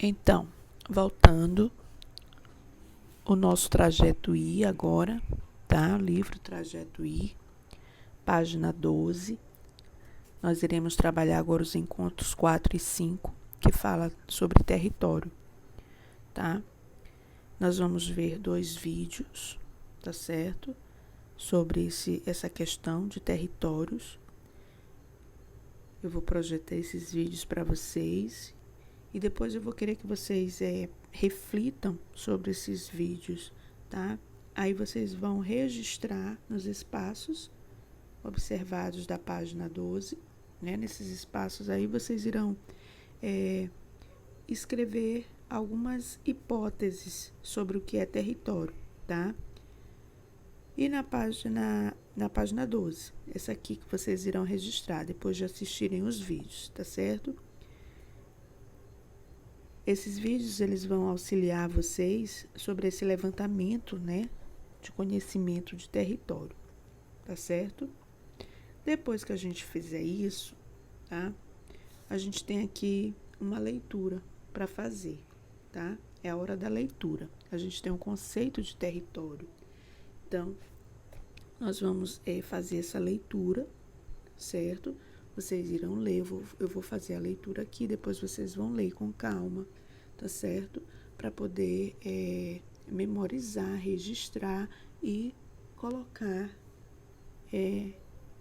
Então, voltando, o nosso trajeto I agora, tá? Livro Trajeto I, página 12. Nós iremos trabalhar agora os encontros 4 e 5, que fala sobre território, tá? Nós vamos ver 2 vídeos, tá certo? Sobre essa questão de territórios. Eu vou projetar esses vídeos para vocês e depois eu vou querer que vocês reflitam sobre esses vídeos, tá? Aí vocês vão registrar nos espaços observados da página 12, né? Nesses espaços aí vocês irão escrever algumas hipóteses sobre o que é território, tá? E na página 12, essa aqui que vocês irão registrar depois de assistirem os vídeos, tá certo? Esses vídeos, eles vão auxiliar vocês sobre esse levantamento, né, de conhecimento de território, tá certo? Depois que a gente fizer isso, tá? A gente tem aqui uma leitura para fazer, tá? É a hora da leitura. A gente tem um conceito de território. Então, nós vamos fazer essa leitura, certo? Vocês irão ler, eu vou fazer a leitura aqui, depois vocês vão ler com calma, tá certo? Para poder memorizar, registrar e colocar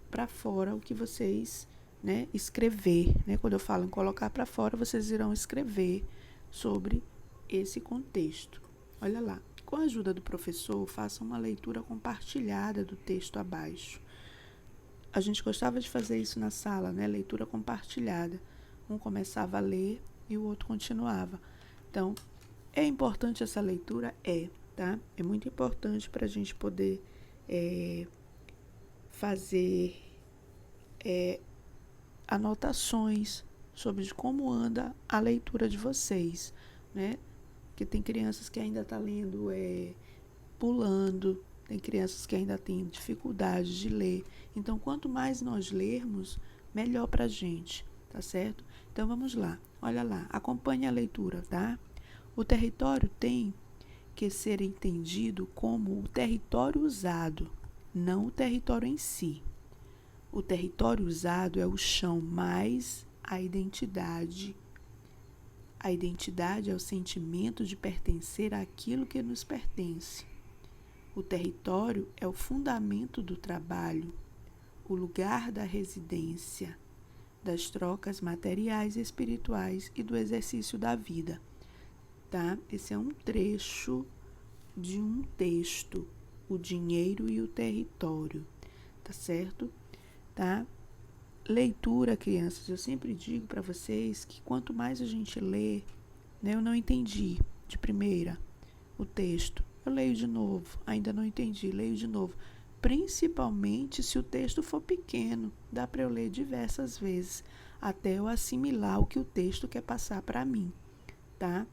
para fora o que vocês, né, escrever, né? Quando eu falo em colocar para fora, vocês irão escrever sobre esse contexto. Olha lá. Com a ajuda do professor, faça uma leitura compartilhada do texto abaixo. A gente gostava de fazer isso na sala, né? Leitura compartilhada. Um começava a ler e o outro continuava. Então, é importante essa leitura? Tá? É muito importante para a gente poder fazer anotações sobre como anda a leitura de vocês, né? Porque tem crianças que ainda estão lendo pulando, tem crianças que ainda têm dificuldade de ler. Então, quanto mais nós lermos, melhor para a gente, tá certo? Então, vamos lá. Olha lá, acompanhe a leitura, tá? O território tem que ser entendido como o território usado, não o território em si. O território usado é o chão mais a identidade. A identidade é o sentimento de pertencer àquilo que nos pertence. O território é o fundamento do trabalho, o lugar da residência, das trocas materiais e espirituais e do exercício da vida. Tá? Esse é um trecho de um texto, o dinheiro e o território, tá certo? Tá? Leitura, crianças, eu sempre digo para vocês que quanto mais a gente lê, né, eu não entendi de primeira o texto, eu leio de novo, ainda não entendi, leio de novo, principalmente se o texto for pequeno, dá para eu ler diversas vezes, até eu assimilar o que o texto quer passar para mim, tá?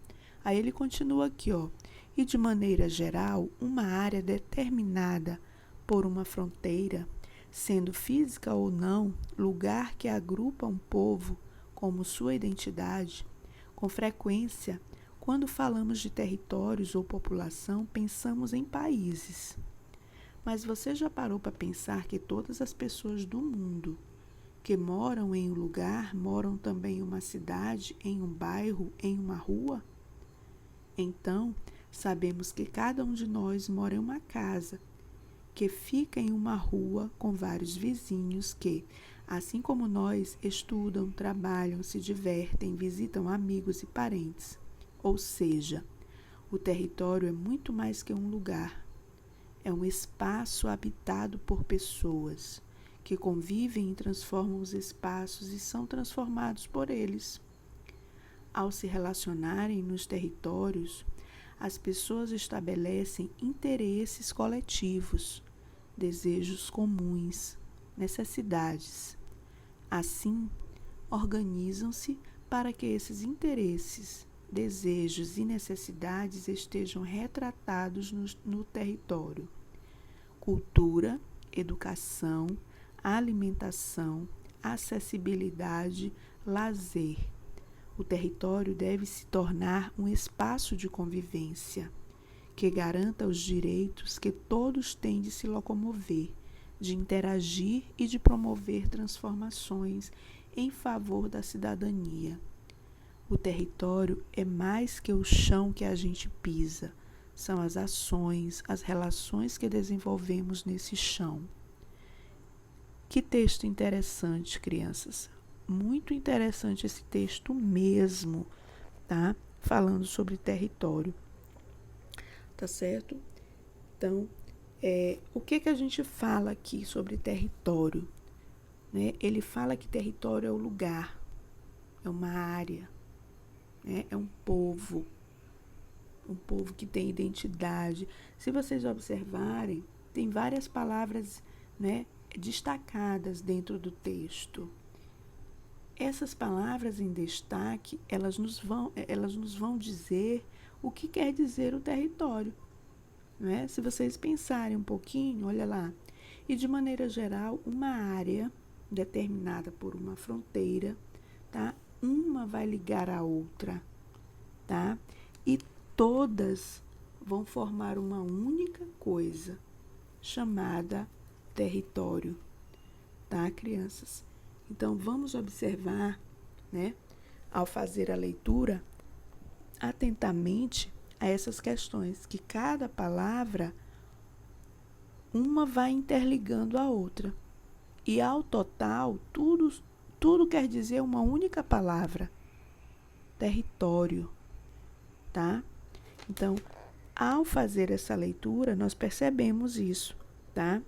Aí ele continua aqui, ó, e de maneira geral, uma área determinada por uma fronteira, sendo física ou não, lugar que agrupa um povo como sua identidade, com frequência, quando falamos de territórios ou população, pensamos em países. Mas você já parou para pensar que todas as pessoas do mundo que moram em um lugar, moram também em uma cidade, em um bairro, em uma rua? Então, sabemos que cada um de nós mora em uma casa, que fica em uma rua com vários vizinhos que, assim como nós, estudam, trabalham, se divertem, visitam amigos e parentes. Ou seja, o território é muito mais que um lugar. É um espaço habitado por pessoas que convivem e transformam os espaços e são transformados por eles. Ao se relacionarem nos territórios, as pessoas estabelecem interesses coletivos, desejos comuns, necessidades. Assim, organizam-se para que esses interesses, desejos e necessidades estejam retratados no território. Cultura, educação, alimentação, acessibilidade, lazer. O território deve se tornar um espaço de convivência que garanta os direitos que todos têm de se locomover, de interagir e de promover transformações em favor da cidadania. O território é mais que o chão que a gente pisa, são as ações, as relações que desenvolvemos nesse chão. Que texto interessante, crianças. Muito interessante esse texto mesmo, tá? Falando sobre território. Tá certo? Então, o que a gente fala aqui sobre território? Né? Ele fala que território é o lugar, é uma área, né? É um povo que tem identidade. Se vocês observarem, tem várias palavras, né, destacadas dentro do texto. Essas palavras em destaque, elas nos vão dizer o que quer dizer o território. Não é? Se vocês pensarem um pouquinho, olha lá. E de maneira geral, uma área determinada por uma fronteira, tá? Uma vai ligar a outra, tá? E todas vão formar uma única coisa, chamada território, tá, crianças? Então, vamos observar, né, ao fazer a leitura, atentamente a essas questões, que cada palavra, uma vai interligando a outra. E ao total, tudo quer dizer uma única palavra, território, tá? Então, ao fazer essa leitura, nós percebemos isso, tá?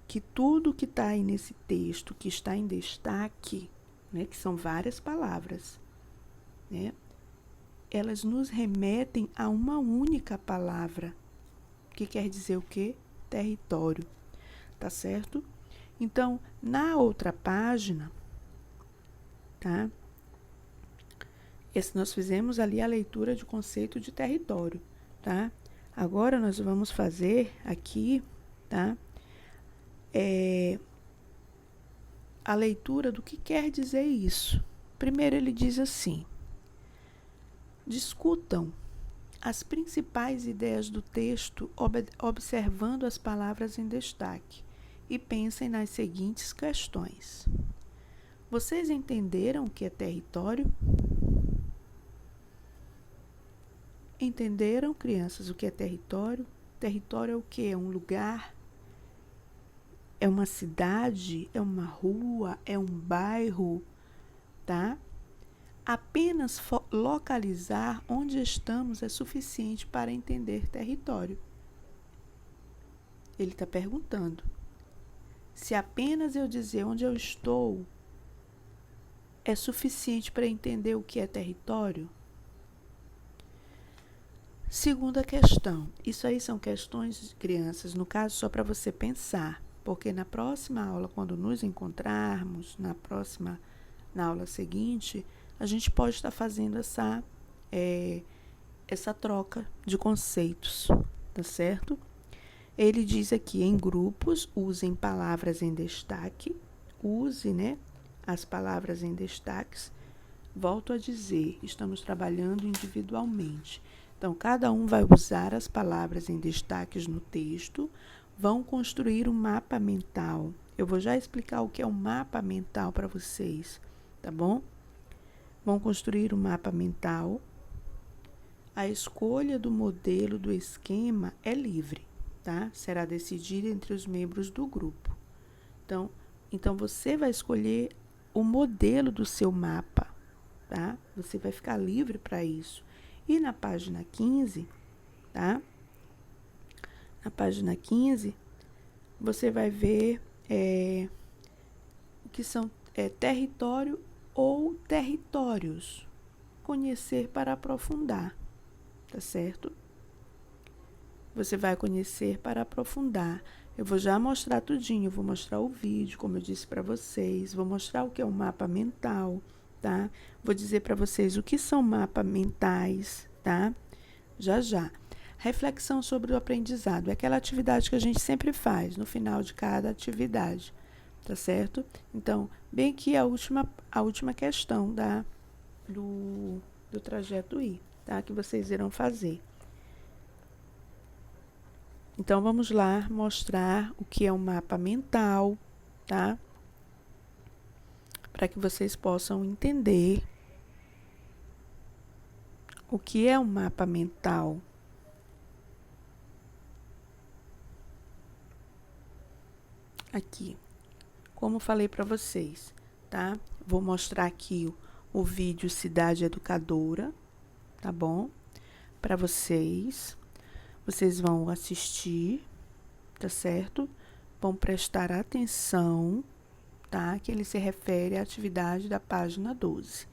Que tudo que está aí nesse texto, que está em destaque, né, que são várias palavras, né, elas nos remetem a uma única palavra, que quer dizer o quê? Território, tá certo? Então, na outra página, tá? Nós fizemos ali a leitura de conceito de território, tá? Agora nós vamos fazer aqui, tá? A leitura do que quer dizer isso. Primeiro ele diz assim: discutam as principais ideias do texto observando as palavras em destaque e pensem nas seguintes questões. Vocês entenderam o que é território? Entenderam, crianças, o que é território? Território é o quê? É um lugar? É uma cidade? É uma rua? É um bairro? Tá? Apenas localizar onde estamos é suficiente para entender território. Ele está perguntando. Se apenas eu dizer onde eu estou é suficiente para entender o que é território? Segunda questão. Isso aí são questões, crianças, no caso só para você pensar, porque na próxima aula, quando nos encontrarmos, na aula seguinte, a gente pode estar fazendo essa troca de conceitos, tá certo? Ele diz aqui, em grupos, usem palavras em destaque, use, né, as palavras em destaques. Volto a dizer, estamos trabalhando individualmente. Então, cada um vai usar as palavras em destaques no texto, vão construir um mapa mental. Eu vou já explicar o que é um mapa mental para vocês, tá bom? Vão construir um mapa mental. A escolha do modelo do esquema é livre, tá? Será decidida entre os membros do grupo. Então você vai escolher o modelo do seu mapa, tá? Você vai ficar livre para isso. E na página 15, tá? Na página 15, você vai ver o que são território ou territórios. Conhecer para aprofundar, tá certo? Você vai conhecer para aprofundar. Eu vou já mostrar tudinho, eu vou mostrar o vídeo, como eu disse para vocês, vou mostrar o que é um mapa mental, tá? Vou dizer para vocês o que são mapas mentais, tá? Já. Reflexão sobre o aprendizado. É aquela atividade que a gente sempre faz no final de cada atividade, tá certo? Então, bem aqui a última questão do trajeto I, tá? Que vocês irão fazer. Então, vamos lá mostrar o que é um mapa mental, tá? Para que vocês possam entender o que é um mapa mental. Aqui, como falei para vocês, tá? Vou mostrar aqui o vídeo Cidade Educadora, tá bom? Para vocês. Vocês vão assistir, tá certo? Vão prestar atenção, tá? Que ele se refere à atividade da página 12.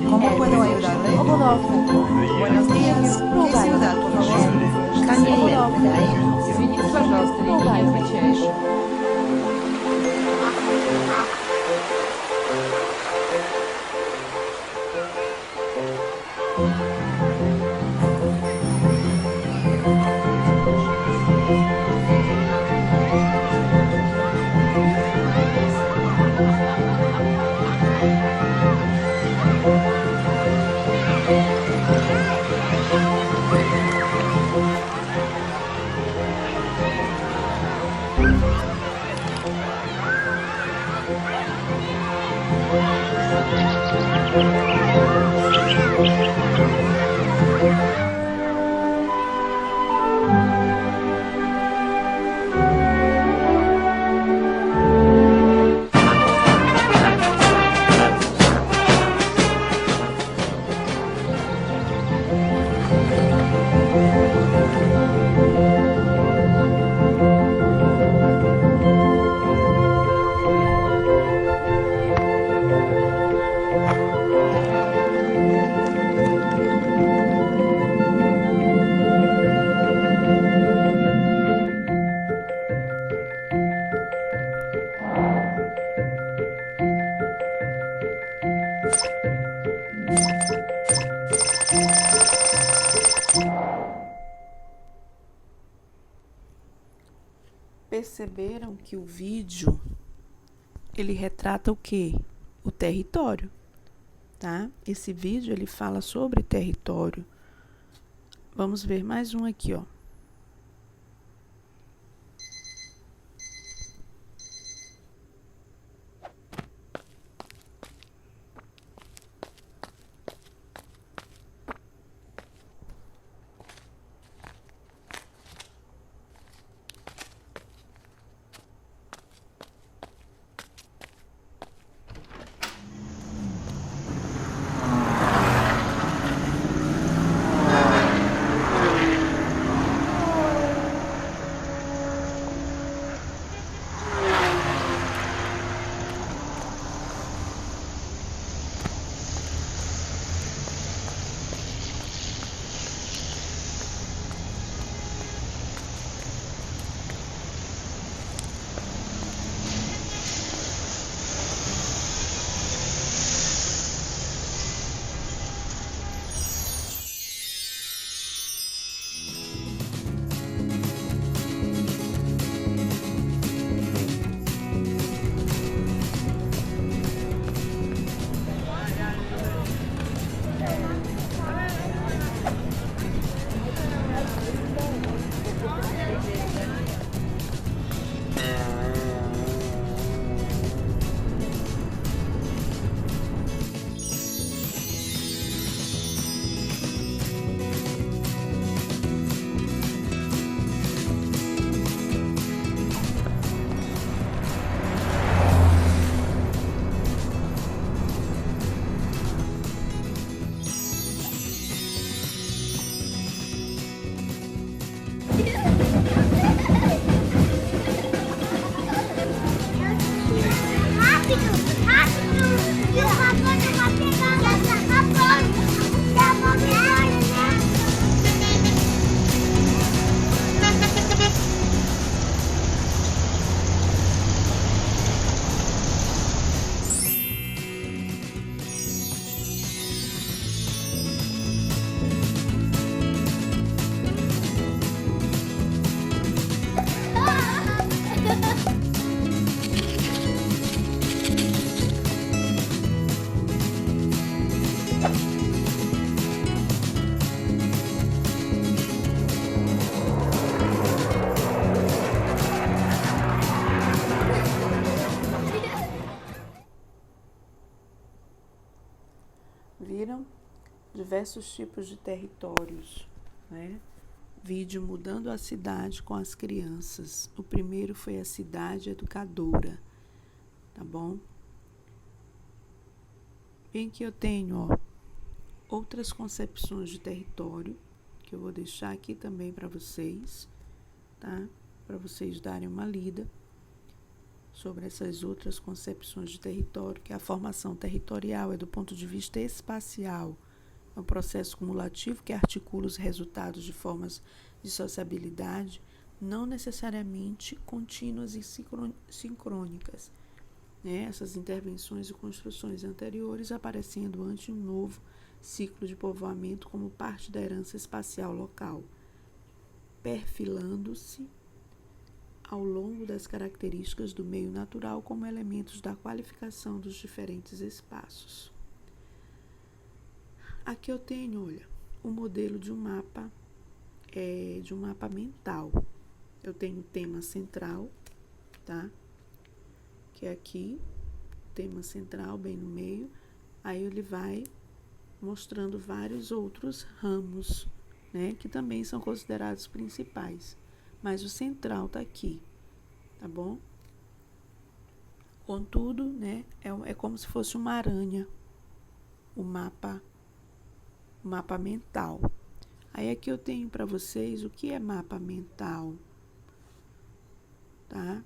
¿Cómo puedo ayudarle? Buenos días. ¿Qué ciudad, por favor? Cañete. Извините, пожалуйста, я не отвечаешь. Perceberam que o vídeo, ele retrata o quê? O território, tá? Esse vídeo, ele fala sobre território. Vamos ver mais um aqui, ó. diversos tipos de territórios, né? Vídeo Mudando a Cidade com as Crianças. O primeiro foi a cidade educadora, tá bom? Bem que eu tenho, outras concepções de território, que eu vou deixar aqui também para vocês, tá? Para vocês darem uma lida sobre essas outras concepções de território, que a formação territorial é do ponto de vista espacial. É um processo cumulativo que articula os resultados de formas de sociabilidade, não necessariamente contínuas e sincrônicas, né? Essas intervenções e construções anteriores aparecendo ante um novo ciclo de povoamento como parte da herança espacial local, perfilando-se ao longo das características do meio natural como elementos da qualificação dos diferentes espaços. Aqui eu tenho, olha, o modelo de um mapa mental. Eu tenho o tema central, tá? Que é aqui, tema central bem no meio. Aí ele vai mostrando vários outros ramos, né? Que também são considerados principais. Mas o central tá aqui, tá bom? Contudo, né? É como se fosse uma aranha, o mapa mental. Aí aqui eu tenho para vocês o que é mapa mental, tá?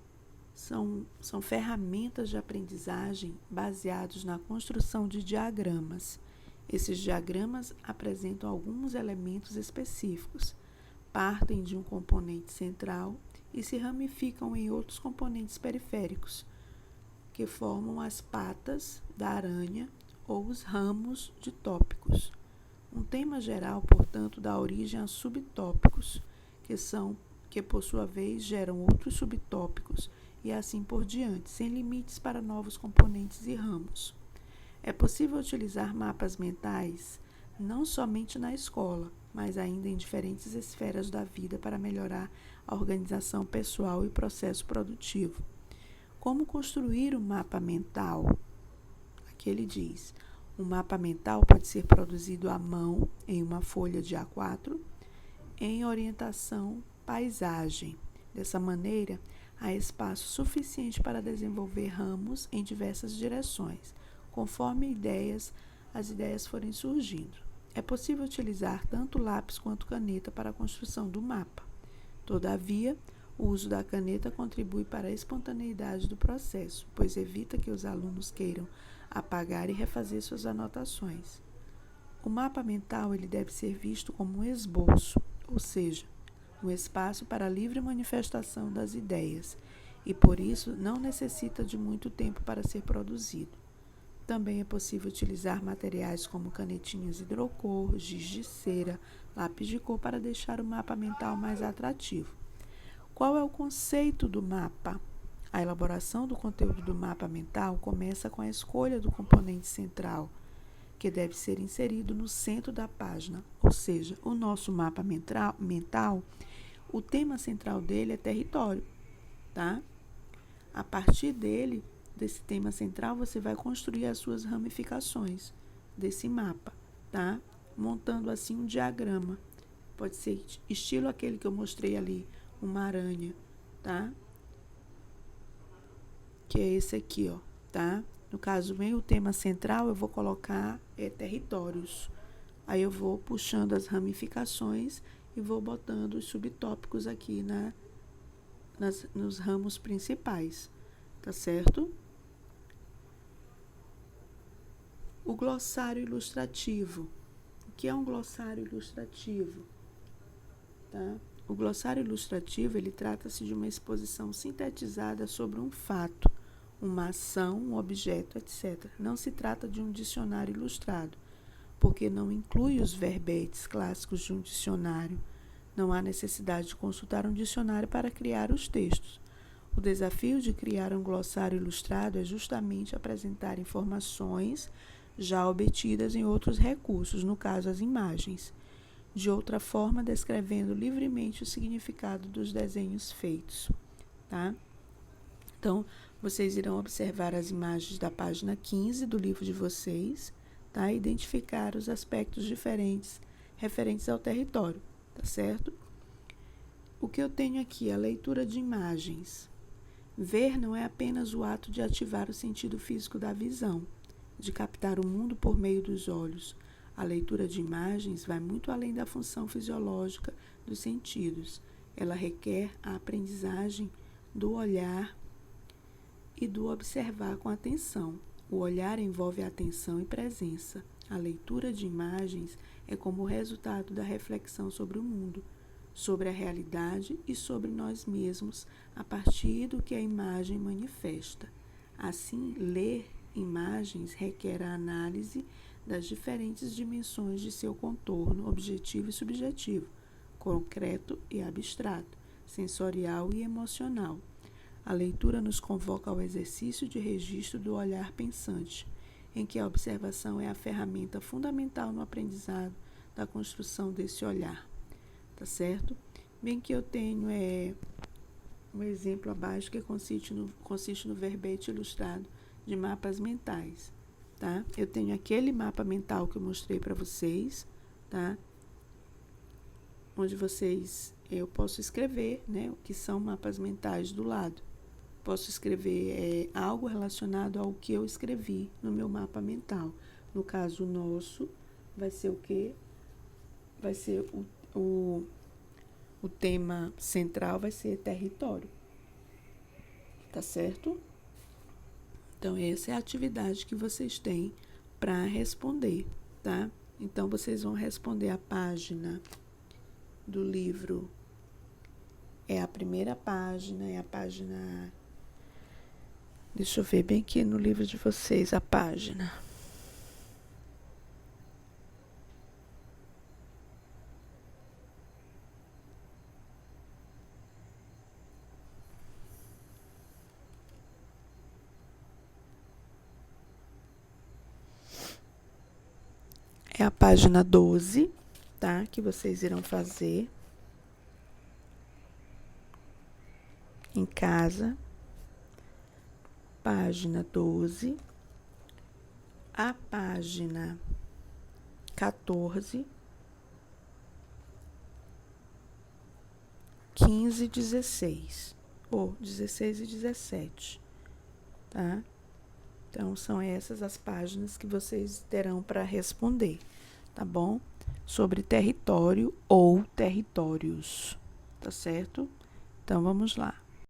São ferramentas de aprendizagem baseados na construção de diagramas. Esses diagramas apresentam alguns elementos específicos, partem de um componente central e se ramificam em outros componentes periféricos, que formam as patas da aranha ou os ramos de tópicos. Um tema geral, portanto, dá origem a subtópicos, que por sua vez geram outros subtópicos e assim por diante, sem limites para novos componentes e ramos. É possível utilizar mapas mentais não somente na escola, mas ainda em diferentes esferas da vida para melhorar a organização pessoal e processo produtivo. Como construir um mapa mental? Aqui ele diz: um mapa mental pode ser produzido à mão em uma folha de A4 em orientação paisagem. Dessa maneira, há espaço suficiente para desenvolver ramos em diversas direções, conforme as ideias forem surgindo. É possível utilizar tanto lápis quanto caneta para a construção do mapa. Todavia, o uso da caneta contribui para a espontaneidade do processo, pois evita que os alunos queiram apagar e refazer suas anotações. O mapa mental ele deve ser visto como um esboço, ou seja, um espaço para a livre manifestação das ideias, e por isso não necessita de muito tempo para ser produzido. Também é possível utilizar materiais como canetinhas hidrocor, giz de cera, lápis de cor para deixar o mapa mental mais atrativo. Qual é o conceito do mapa? A elaboração do conteúdo do mapa mental começa com a escolha do componente central, que deve ser inserido no centro da página, ou seja, o nosso mapa mental, o tema central dele é território, tá? A partir desse tema central, você vai construir as suas ramificações desse mapa, tá? Montando assim um diagrama. Pode ser estilo aquele que eu mostrei ali, uma aranha, tá? Que é esse aqui, ó, tá? No caso, vem o tema central, eu vou colocar territórios. Aí eu vou puxando as ramificações e vou botando os subtópicos aqui nos ramos principais, tá certo? O glossário ilustrativo. O que é um glossário ilustrativo? Tá? O glossário ilustrativo, ele trata-se de uma exposição sintetizada sobre um fato, uma ação, um objeto, etc. Não se trata de um dicionário ilustrado, porque não inclui os verbetes clássicos de um dicionário. Não há necessidade de consultar um dicionário para criar os textos. O desafio de criar um glossário ilustrado é justamente apresentar informações já obtidas em outros recursos, no caso as imagens. De outra forma, descrevendo livremente o significado dos desenhos feitos, tá? Então, vocês irão observar as imagens da página 15 do livro de vocês, tá? Identificar os aspectos diferentes referentes ao território, tá certo? O que eu tenho aqui, a leitura de imagens. Ver não é apenas o ato de ativar o sentido físico da visão, de captar o mundo por meio dos olhos. A leitura de imagens vai muito além da função fisiológica dos sentidos. Ela requer a aprendizagem do olhar e do observar com atenção. O olhar envolve atenção e presença. A leitura de imagens é como resultado da reflexão sobre o mundo, sobre a realidade e sobre nós mesmos, a partir do que a imagem manifesta. Assim, ler imagens requer a análise das diferentes dimensões de seu contorno objetivo e subjetivo, concreto e abstrato, sensorial e emocional. A leitura nos convoca ao exercício de registro do olhar pensante, em que a observação é a ferramenta fundamental no aprendizado da construção desse olhar. Tá certo? Bem que eu tenho um exemplo abaixo que consiste no verbete ilustrado de mapas mentais, tá? Eu tenho aquele mapa mental que eu mostrei para vocês, tá? Onde eu posso escrever, né, o que são mapas mentais do lado. Posso escrever algo relacionado ao que eu escrevi no meu mapa mental. No caso, o nosso vai ser o quê? Vai ser o tema central vai ser território. Tá certo? Então, essa é a atividade que vocês têm para responder, tá? Então, vocês vão responder a página do livro. É a primeira página, é a página... Deixa eu ver bem aqui no livro de vocês a página. É a página 12, tá? Que vocês irão fazer em casa. Página 12, a página 14, 15 e 16, ou 16 e 17, tá? Então, são essas as páginas que vocês terão para responder, tá bom? Sobre território ou territórios, tá certo? Então, vamos lá.